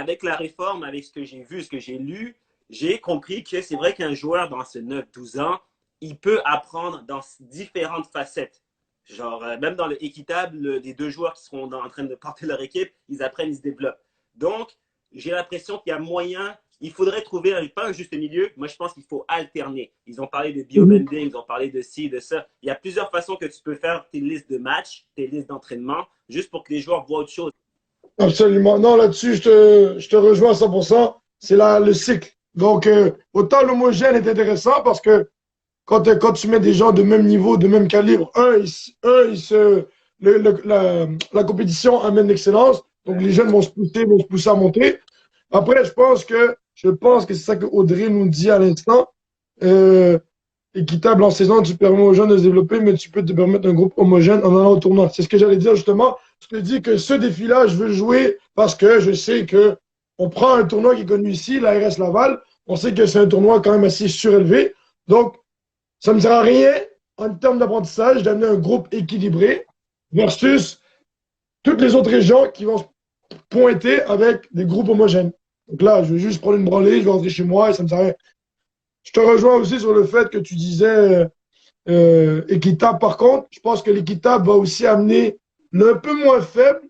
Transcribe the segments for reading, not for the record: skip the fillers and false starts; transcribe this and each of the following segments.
avec la réforme, avec ce que j'ai vu, ce que j'ai lu, j'ai compris que c'est vrai qu'un joueur dans ce 9-12 ans, il peut apprendre dans différentes facettes. Genre, même dans le équitable, les deux joueurs qui seront en train de porter leur équipe, ils apprennent, ils se développent. Donc, j'ai l'impression qu'il y a moyen, il faudrait trouver pas un juste milieu. Moi, je pense qu'il faut alterner. Ils ont parlé de Mhm. biobending, ils ont parlé de ci, de ça. Il y a plusieurs façons que tu peux faire tes listes de matchs, tes listes d'entraînement, juste pour que les joueurs voient autre chose. Absolument. Non, là-dessus, je te rejoins à 100%. C'est le cycle. Donc, autant l'homogène est intéressant parce que quand tu mets des gens de même niveau, de même calibre, la compétition amène l'excellence. Donc, les jeunes vont se pousser à monter. Après, je pense que c'est ça que Audrey nous dit à l'instant. Euh, Équitable en saison, tu permets aux jeunes de se développer, mais tu peux te permettre un groupe homogène en allant au tournoi. C'est ce que j'allais dire justement. Je te dis que ce défi-là, je veux jouer parce que je sais que on prend un tournoi qui est connu ici, l'ARS Laval. On sait que c'est un tournoi quand même assez surélevé. Donc, ça ne me sert à rien en termes d'apprentissage d'amener un groupe équilibré versus toutes les autres régions qui vont se pointer avec des groupes homogènes. Donc là, je vais juste prendre une branlée, je vais rentrer chez moi et ça ne me sert à rien. Je te rejoins aussi sur le fait que tu disais équitable. Par contre, je pense que l'équitable va aussi amener le un peu moins faible,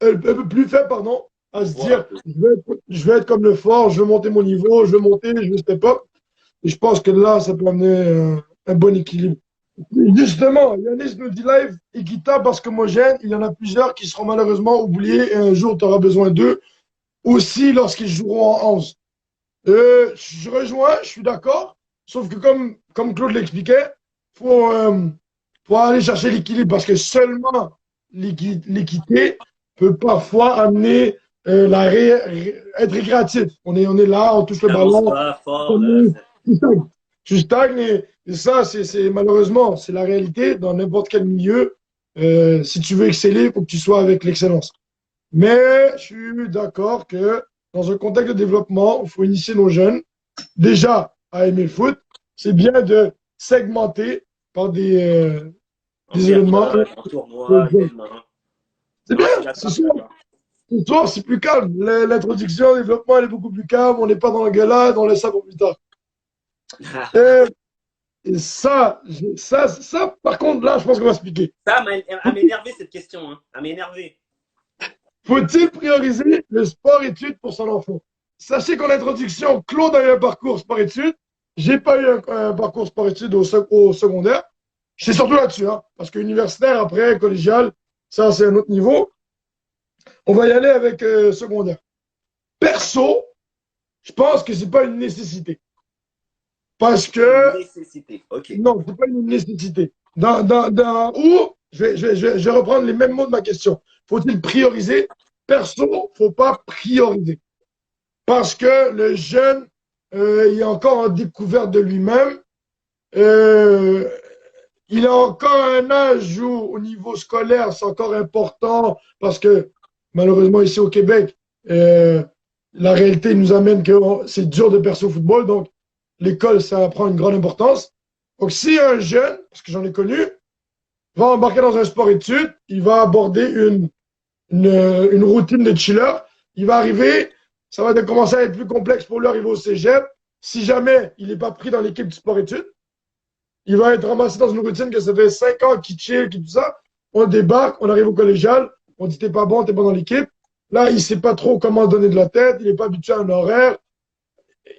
un peu plus faible, pardon, à se Ouais, un dire peu. je vais être comme le fort, je veux monter mon niveau, je veux monter, je veux step up. Et je pense que là, ça peut amener un bon équilibre. Justement, Yanis nous dit live équitable parce qu'homogène, il y en a plusieurs qui seront malheureusement oubliés et un jour tu auras besoin d'eux, aussi lorsqu'ils joueront en 11. Je rejoins, je suis d'accord, sauf que comme Claude l'expliquait, il faut aller chercher l'équilibre parce que seulement l'équité peut parfois amener être récréatif. On est là, on touche le T'avances ballon, pas fort, là. on- tu stagnes et ça, malheureusement, c'est la réalité dans n'importe quel milieu. Si tu veux exceller, il faut que tu sois avec l'excellence. Mais je suis d'accord que dans un contexte de développement, il faut initier nos jeunes déjà à aimer le foot. C'est bien de segmenter par En des événements. période, en tournoi, événement. C'est Non, bien, je suis c'est d'accord, je suis sûr. d'accord. Ce soir, c'est plus calme. L'introduction, le développement, elle est beaucoup plus calme. On n'est pas dans la galade, on laisse ça pour plus tard. Et, et ça, par contre, là, je pense qu'on va se piquer. Ça m'a énervé cette question, hein. Elle m'a énervé. Faut-il prioriser le sport-études pour son enfant? Sachez qu'en introduction, Claude a eu un parcours sport-études. J'ai pas eu un parcours sport-études au secondaire. C'est surtout là-dessus, hein, parce que universitaire, après, collégial, ça, c'est un autre niveau. On va y aller avec secondaire. Perso, je pense que c'est pas une nécessité. Parce C'est pas une que, nécessité. OK. non, c'est pas une nécessité. Ou, je vais reprendre les mêmes mots de ma question. Faut-il prioriser? Perso, faut pas prioriser. Parce que le jeune, il est encore en découverte de lui-même. Euh, il a encore un âge où, au niveau scolaire, c'est encore important parce que, malheureusement, ici au Québec, la réalité nous amène que c'est dur de percer au football. Donc, l'école, ça prend une grande importance. Donc, si un jeune, parce que j'en ai connu, va embarquer dans un sport-études, il va aborder une routine de chiller. Il va arriver, ça va commencer à être plus complexe pour lui arriver au cégep. Si jamais il n'est pas pris dans l'équipe du sport-études, il va être ramassé dans une routine que ça fait 5 ans qu'il chill, qu'il tout ça. On débarque, on arrive au collégial, on dit t'es pas bon, t'es pas dans l'équipe. Là, il ne sait pas trop comment donner de la tête, il n'est pas habitué à un horaire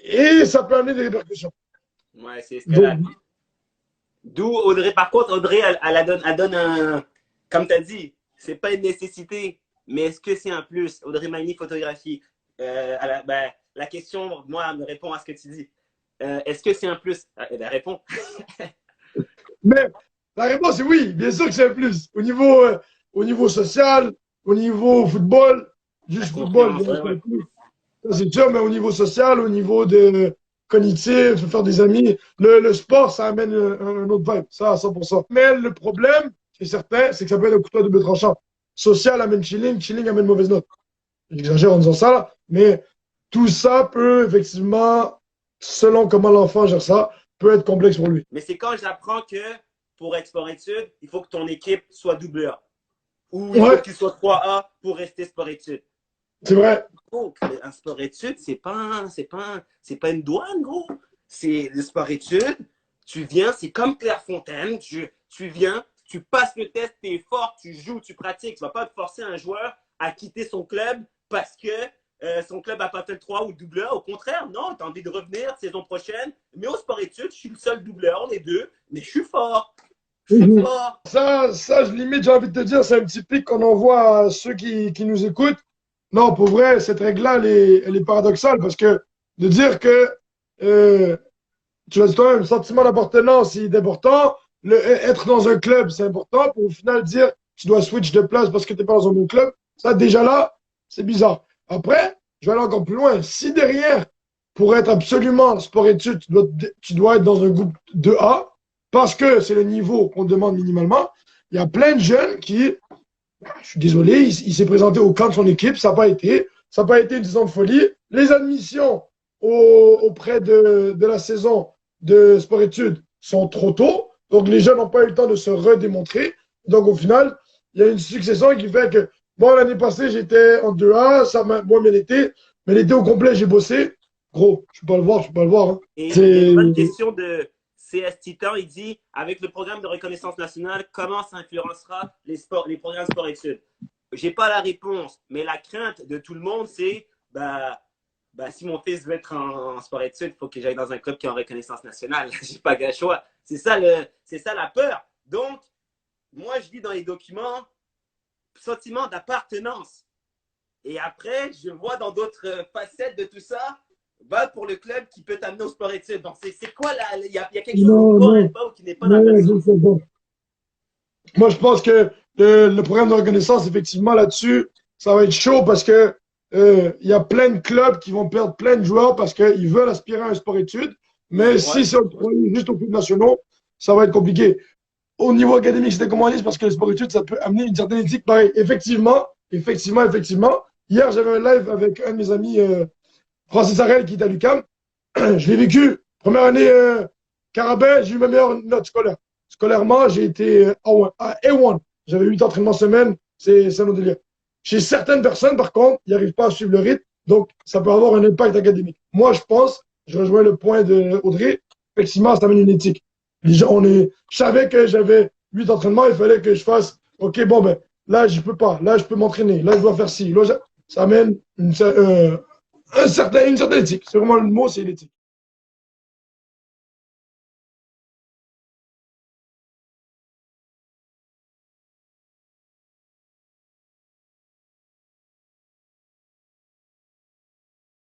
et ça peut amener des répercussions. Ouais, c'est ce qu'elle a Donc, dit. D'où Audrey, par contre, Audrey, elle donne un. Comme tu as dit, c'est pas une nécessité, mais est-ce que c'est un plus? Audrey Magny, photographie. La question, moi, elle me répond à ce que tu dis. Est-ce que c'est un plus? Elle répond. mais la réponse est oui, bien sûr que c'est un plus. Au niveau social, au niveau football, La juste football, confiance, bien ouais, sûr, ouais. ça, c'est sûr, mais au niveau social, au niveau de cognitif, faire des amis, le sport, ça amène un autre vibe, ça à 100%. Mais le problème, c'est certain, c'est que ça peut être un couteau à double tranchant. Social amène chilling, chilling amène mauvaise note. J'exagère en disant ça, là, mais tout ça peut effectivement, selon comment l'enfant gère ça, peut être complexe pour lui. Mais c'est quand j'apprends que pour être sport-études, il faut que ton équipe soit double A. Ou il faut Ouais, que tu sois 3A pour rester sport-études. C'est vrai. Oh, un sport-études, c'est pas une douane, gros. C'est le sport-études. Tu viens, c'est comme Clairefontaine. Tu viens, tu passes le test, tu es fort, tu joues, tu pratiques. Tu ne vas pas forcer un joueur à quitter son club parce que son club n'a pas fait le 3 ou le doubleur. Au contraire, non, tu as envie de revenir saison prochaine. Mais au sport-études, je suis le seul doubleur, on est deux, mais je suis fort. Je suis Mhm. fort. Ça, limite, j'ai envie de te dire, c'est un petit pic qu'on envoie à ceux qui nous écoutent. Non, pour vrai, cette règle-là, elle est paradoxale parce que de dire que euh, tu as toi un sentiment d'appartenance, c'est important. Être dans un club, c'est important. Pour au final dire tu dois switch de place parce que tu n'es pas dans un bon club, ça, déjà là, c'est bizarre. Après, je vais aller encore plus loin. Si derrière, pour être absolument sport-études, tu dois être dans un groupe 2A, parce que c'est le niveau qu'on demande minimalement, il y a plein de jeunes qui, je suis désolé, il s'est présenté au camp de son équipe, ça n'a pas été. Ça n'a pas été une saison de folie. Les admissions auprès de la saison de sport-études sont trop tôt. Donc, les jeunes n'ont pas eu le temps de se redémontrer. Donc, au final, il y a une succession qui fait que, bon, l'année passée, j'étais en 2A, ça m'a moins bien été. Mais l'été au complet, j'ai bossé. Gros, je ne peux pas le voir, je ne peux pas le voir. Hein. Et il y a une C'est. bonne question de CS Titan. Il dit, avec le programme de reconnaissance nationale, comment ça influencera les programmes sport-études? J'ai pas la réponse, mais la crainte de tout le monde, c'est si mon fils veut être en sport-études, il faut que j'aille dans un club qui est en reconnaissance nationale. J'ai pas le choix. C'est ça la peur. Donc, moi, je lis dans les documents sentiment d'appartenance. Et après, je vois dans d'autres facettes de tout ça, va pour le club qui peut t'amener au sport-études. Donc, c'est quoi là? Il y a quelque chose qui ne Non, correspond non, pas ou qui n'est pas dans ta non, vision. je sais pas. Moi, je pense que le programme de reconnaissance, effectivement, là-dessus, ça va être chaud parce que il y a plein de clubs qui vont perdre plein de joueurs parce qu'ils veulent aspirer à un sport-études. Mais Ouais. si c'est juste aux clubs nationaux, ça va être compliqué. Au niveau académique, c'était comment on dit parce que le sport-études, ça peut amener une certaine éthique. Pareil, effectivement. Hier, j'avais un live avec un de mes amis, Francis Harel, qui est à l'UQAM. Je l'ai vécu. Première année Carabin, j'ai eu ma meilleure note scolaire. Scolairement, j'ai été A1. J'avais 8 entraînements semaine, c'est un autre délire. Chez certaines personnes, par contre, ils n'arrivent pas à suivre le rythme, donc ça peut avoir un impact académique. Moi, je pense, je rejoins le point de Audrey, effectivement, ça amène une éthique. Je savais que j'avais 8 entraînements, il fallait que je fasse, ok, bon, ben, là, je peux pas, là, je peux m'entraîner, là, je dois faire ci. Là, ça amène une certaine éthique. C'est vraiment le mot, c'est l'éthique.